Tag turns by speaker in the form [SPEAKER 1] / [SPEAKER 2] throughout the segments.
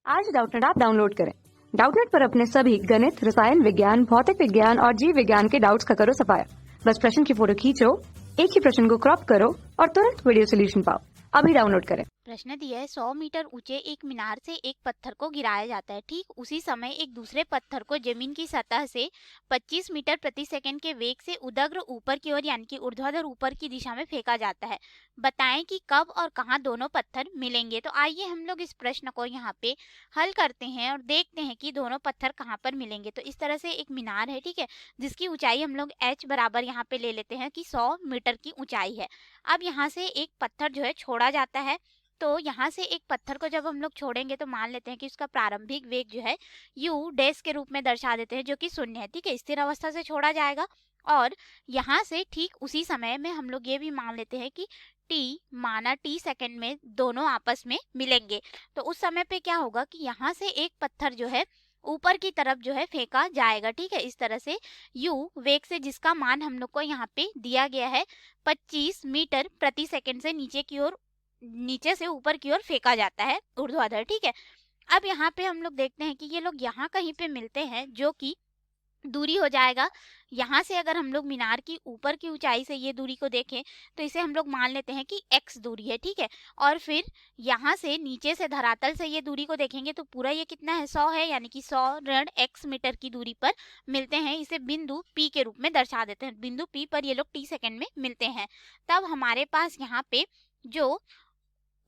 [SPEAKER 1] आज Doubtnut app download करें। Doubtnut पर अपने सभी गणित, रसायन विज्ञान, भौतिक विज्ञान और जीव विज्ञान के डाउट्स का करो सफाया। बस प्रश्न की फोटो खींचो, एक ही प्रश्न को क्रॉप करो और तुरंत वीडियो सोल्यूशन पाओ। अभी डाउनलोड करें।
[SPEAKER 2] प्रश्न दिया है 100 मीटर ऊंचे एक मीनार से एक पत्थर को गिराया जाता है। ठीक उसी समय एक दूसरे पत्थर को जमीन की सतह से 25 मीटर प्रति सेकंड के वेग से उदग्र ऊपर की ओर यानी कि ऊर्ध्वाधर ऊपर की दिशा में फेंका जाता है। बताएं कि कब और कहां दोनों पत्थर मिलेंगे। तो आइए हम लोग इस प्रश्न को यहाँ पे हल करते हैं और देखते हैं कि दोनों पत्थर कहाँ पर मिलेंगे। तो इस तरह से एक मीनार है, ठीक है, जिसकी ऊंचाई हम लोग h बराबर यहाँ पे ले लेते हैं कि 100 मीटर की ऊंचाई है। अब यहाँ से एक पत्थर जो है छोड़ा जाता है। तो यहाँ से एक पत्थर को जब हम लोग छोड़ेंगे तो मान लेते हैं कि उसका प्रारंभिक वेग जो है u डैश के रूप में दर्शा देते हैं, जो कि 0 है। ठीक है, स्थिर अवस्था से छोड़ा जाएगा और यहाँ से ठीक उसी समय में हम लोग ये भी मान लेते हैं कि t माना t सेकंड में दोनों आपस में मिलेंगे। तो उस समय पे क्या होगा कि यहाँ से एक पत्थर जो है ऊपर की तरफ जो है फेंका जाएगा। ठीक है, इस तरह से u वेग से, जिसका मान हम लोग को यहाँ पे दिया गया है 25 मीटर प्रति सेकंड से नीचे से ऊपर की ओर फेंका जाता है ऊर्ध्वाधर। ठीक है, अब यहाँ पे हम लोग देखते हैं कि ये लोग यहाँ कहीं पे मिलते हैं, जो कि दूरी हो जाएगा। यहाँ से अगर हम लोग मीनार की ऊपर की ऊंचाई से ये दूरी को देखें तो इसे हम लोग मान लेते हैं कि x दूरी है। ठीक है, और फिर यहाँ से नीचे से धरातल से ये दूरी को देखेंगे तो पूरा ये कितना है, 100 है, यानी कि 100 ऋण x मीटर की दूरी पर मिलते हैं। इसे बिंदु P के रूप में दर्शा देते हैं। बिंदु P पर ये लोग t सेकंड में मिलते हैं। तब हमारे पास यहाँ पे जो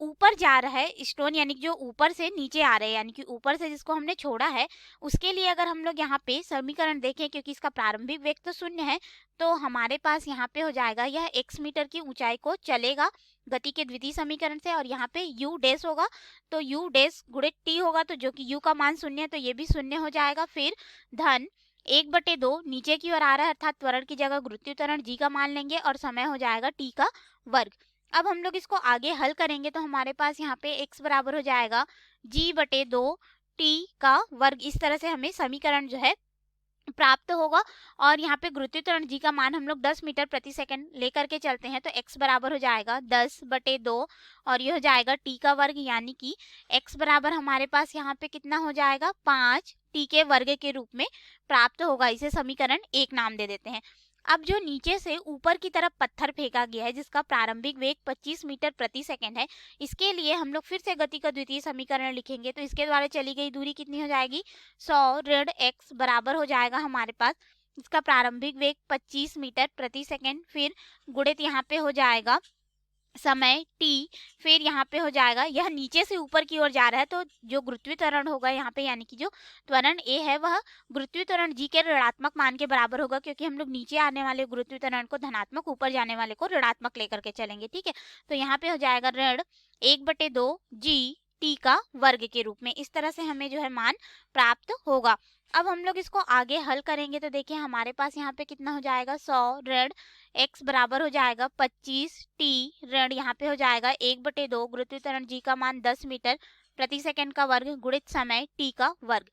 [SPEAKER 2] ऊपर जा रहा है स्टोन, यानी कि जो ऊपर से नीचे आ रहे हैं, यानी कि ऊपर से जिसको हमने छोड़ा है, उसके लिए अगर हम लोग यहाँ पे समीकरण देखें, क्योंकि इसका प्रारंभिक वेग तो 0 है, तो हमारे पास यहाँ पे हो जाएगा यह x मीटर की ऊंचाई को चलेगा गति के द्वितीय समीकरण से, और यहाँ पे u डैश होगा तो u डैश गुणित t होगा, तो जो कि u का मान 0 है तो ये भी 0 हो जाएगा। फिर धन 1/2 नीचे की ओर आ रहा है, अर्थात त्वरण की जगह गुरुत्वीय त्वरण g का मान लेंगे और समय हो जाएगा t का वर्ग। अब हम लोग इसको आगे हल करेंगे तो हमारे पास यहाँ पे x बराबर हो जाएगा g/2 t का वर्ग। इस तरह से हमें समीकरण जो है प्राप्त होगा। और यहाँ पे गुरुत्वीय त्वरण g का मान हम लोग 10 मीटर प्रति सेकंड लेकर के चलते हैं, तो x बराबर हो जाएगा 10/2 और ये हो जाएगा t का वर्ग, यानी कि x बराबर हमारे पास यहाँ पे कितना हो जाएगा 5 t के वर्ग के रूप में प्राप्त होगा। इसे समीकरण 1 नाम दे देते हैं। अब जो नीचे से ऊपर की तरफ पत्थर फेंका गया है, जिसका प्रारंभिक वेग 25 मीटर प्रति सेकंड है, इसके लिए हम लोग फिर से गति का द्वितीय समीकरण लिखेंगे। तो इसके द्वारा चली गई दूरी कितनी हो जाएगी, 100 ऋण x बराबर हो जाएगा हमारे पास इसका प्रारंभिक वेग 25 मीटर प्रति सेकंड, फिर गुणित यहाँ पे हो जाएगा समय t, फिर यहाँ पे हो जाएगा, यह नीचे से ऊपर की ओर जा रहा है तो जो गुरुत्वीय त्वरण होगा यहाँ पे, यानी कि जो त्वरण a है वह गुरुत्वीय त्वरण g के ऋणात्मक मान के बराबर होगा, क्योंकि हम लोग नीचे आने वाले गुरुत्वीय त्वरण को धनात्मक, ऊपर जाने वाले को ऋणात्मक लेकर के चलेंगे। ठीक है, तो यहाँ पे हो जाएगा ऋण 1/2 g t का वर्ग के रूप में। इस तरह से हमें जो है मान प्राप्त होगा। अब हम लोग इसको आगे हल करेंगे तो देखिए हमारे पास यहाँ पे कितना हो जाएगा 100 ऋण x बराबर हो जाएगा 25 t ऋण यहाँ पे हो जाएगा 1/2 गुरुत्वीय त्वरण g का मान 10 मीटर प्रति सेकंड का वर्ग गुणित समय t का वर्ग।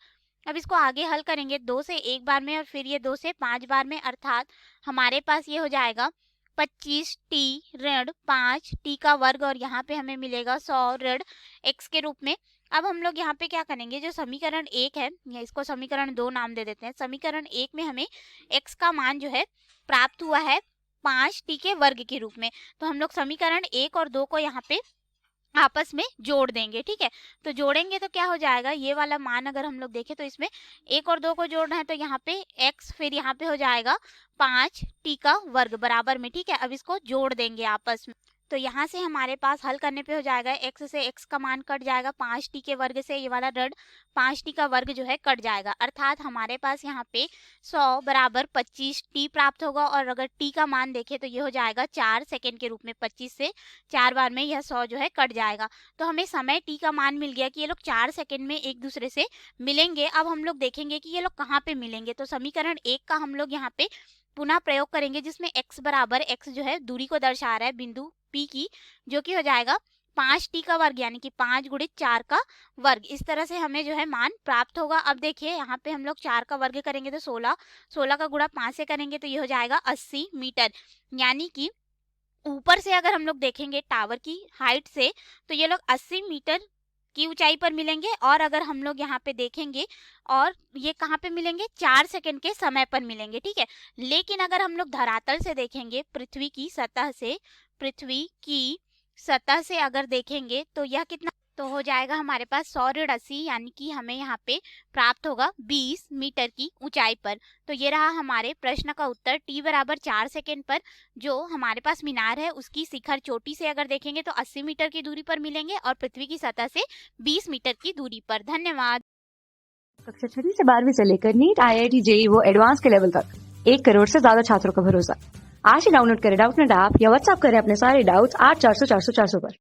[SPEAKER 2] अब इसको आगे हल करेंगे 2 से 1 बार में और फिर ये 2 से 5 बार में, अर्थात हमारे पास ये हो जाएगा 25 t ऋण 5 t का वर्ग और यहाँ पे हमें मिलेगा 100 ऋण x के रूप में। अब हम लोग यहाँ पे क्या करेंगे, जो समीकरण 1 है या इसको समीकरण 2 नाम दे देते हैं। समीकरण 1 में हमें x का मान जो है प्राप्त हुआ है 5 t के वर्ग के रूप में, तो हम लोग समीकरण 1 और 2 को यहाँ पे आपस में जोड़ देंगे। ठीक है, तो जोड़ेंगे तो क्या हो जाएगा, ये वाला मान अगर हम लोग देखें तो इसमें 1 और 2 को जोड़ना है तो यहाँ पे x, फिर यहाँ पे हो जाएगा 5 t का वर्ग बराबर में। ठीक है, अब इसको जोड़ देंगे आपस में, तो यहाँ से हमारे पास हल करने पे हो जाएगा x से x का मान कट जाएगा, 5 t के वर्ग से ये वाला ऋण 5 t का वर्ग जो है कट जाएगा, अर्थात हमारे पास यहाँ पे 100 बराबर 25 t प्राप्त होगा। और अगर t का मान देखें तो ये हो जाएगा 4 सेकंड के रूप में, 25 से 4 बार में यह 100 जो है कट जाएगा। तो हमें समय t का मान मिल गया कि ये लोग 4 सेकंड में एक दूसरे से मिलेंगे। अब हम लोग देखेंगे कि ये लोग कहाँ पे मिलेंगे, तो समीकरण 1 का हम लोग यहाँ पे पुनः प्रयोग करेंगे, जिसमें x बराबर x जो है दूरी को दर्शा रहा है बिंदु P की, जो कि हो जाएगा 5 t का वर्ग, यानी कि 5 गुणित 4 का वर्ग। इस तरह से हमें जो है मान प्राप्त होगा। अब देखिए यहाँ पे हम लोग 4 का वर्ग करेंगे तो 16, 16 का गुणा 5 से करेंगे तो ये हो जाएगा 80 मीटर, यानी कि ऊपर से अगर हम लोग देखेंगे टावर की हाइट से तो ये लोग 80 मीटर की ऊंचाई पर मिलेंगे, और अगर हम लोग यहाँ पे देखेंगे और ये कहाँ पे मिलेंगे, 4 सेकंड के समय पर मिलेंगे, ठीक है। लेकिन अगर हम लोग धरातल से देखेंगे, पृथ्वी की सतह से अगर देखेंगे तो यह कितना, तो हो जाएगा हमारे पास 180, यानी कि हमें यहाँ पे प्राप्त होगा 20 मीटर की ऊंचाई पर। तो ये रहा हमारे प्रश्न का उत्तर। t बराबर 4 सेकंड पर जो हमारे पास मीनार है उसकी शिखर चोटी से अगर देखेंगे तो 80 मीटर की दूरी पर मिलेंगे और पृथ्वी की सतह से 20 मीटर की दूरी पर। धन्यवाद।
[SPEAKER 1] कक्षा 6 से 12वीं से लेकर नीट, IIT, JEE वो एडवांस के लेवल तक 1 करोड़ से ज्यादा छात्रों का भरोसा। आज ही डाउनलोड करें डाउटनेट ऐप या व्हाट्सएप करें अपने सारे डाउट्स 8400 400 400 पर।